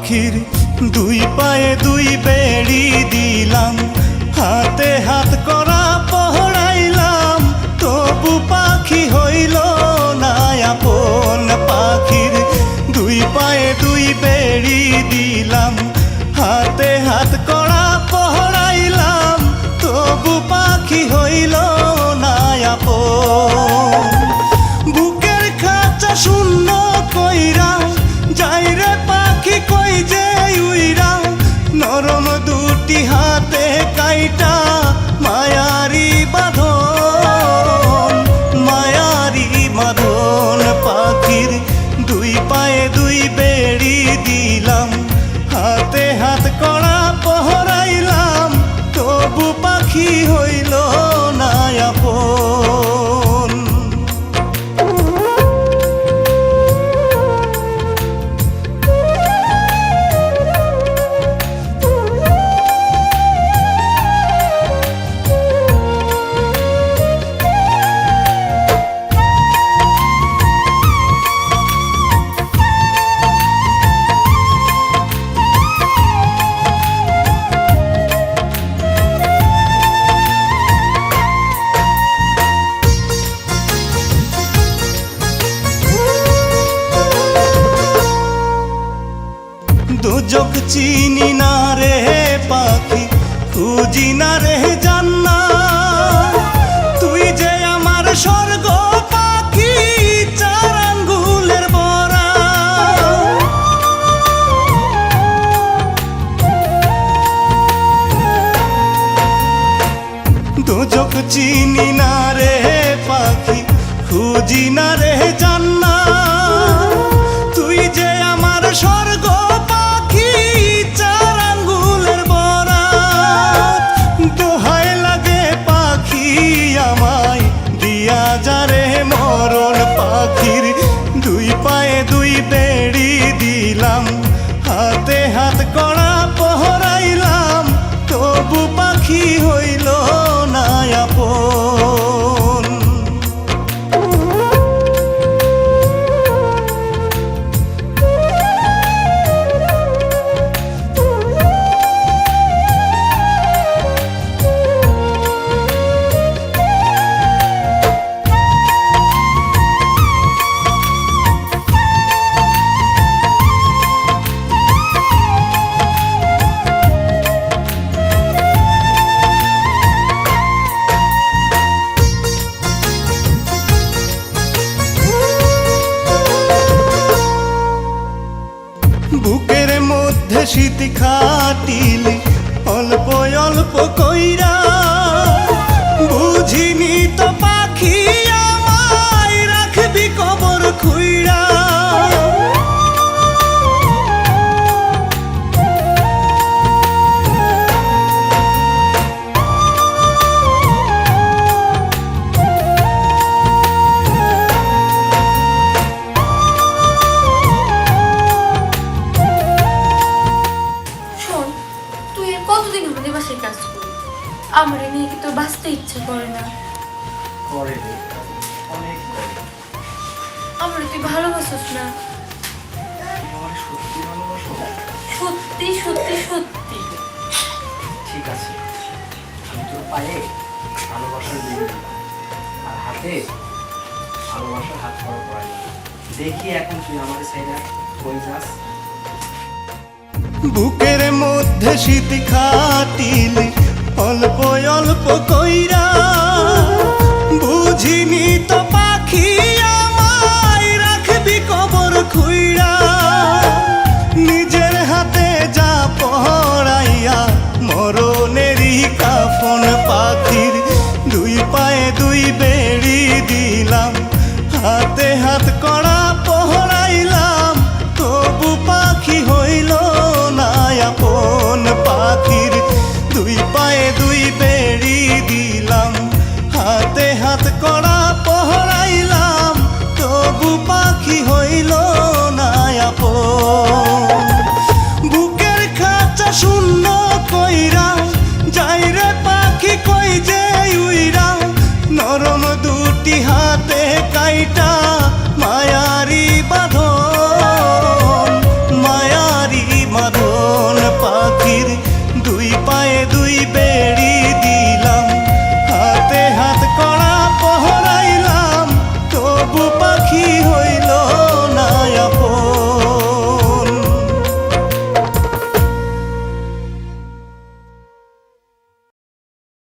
পাখির দুই পায়ে দুই বেড়ি দিলাম, হাতে হাত করা পহড়াইলাম, তবু পাখি হইল না আপন। পাখির দুই পায়ে দুই বেড়ি দিলাম, হাতে হাত করা পহড়াইলাম, তবু পাখি হইল না আপন। বুকের খাঁচা শূন্য কইরা যাই রে পাখি কই যে উইরা, নরম দুটি হাতে কাইটা মায়ারি বাঁধন, মায়ারি বাঁধন। পাখির দুই পায়ে দুই বেড়ি দিলাম, হাতে হাত করা পহড়াইলাম, তবু পাখি হইল না আপন। দোজক চিনি না রে পাখি, খুঁজি না রে জান্নাত, তুই যে আমার স্বর্গ পাখি চার আঙ্গুলের বরা। দোজক চিনি না রে পাখি, খুঁজি না রে জান্নাত, তুই যে আমার স্বর্গ পাখি চার আঙ্গুলের বরাত। দোহাই লাগে পাখি আমায় দিয়া যারে মরণ। পাখির দুই পায়ে দুই বেড়ি দিলাম, হাতে হাত করা পহড়াইলাম, তবু পাখি হইল না আপন। বুকের মধ্যে শীত খাটিলি অল্প অল্প কইরা, বুঝিনি তো পাখি আমায় রাখবি কবর খুইরা। আমার নিয়ে কি তোর বাঁচতে ইচ্ছে করে না? করে রে, অনেক করে। আমার তুই ভালোবাসিস না? আমার সত্যি ভালোবাসো? সত্যি সত্যি সত্যি। ঠিক আছে, আমি তোর পায়ে ভালোবাসার দিন আর হাতে ভালোবাসার হাত করা পড়াই। দেখি এখন তুই আমার সাইডে কই যাস। বুকের মধ্যে শীত খাটিলি অল্প অল্প কইরা,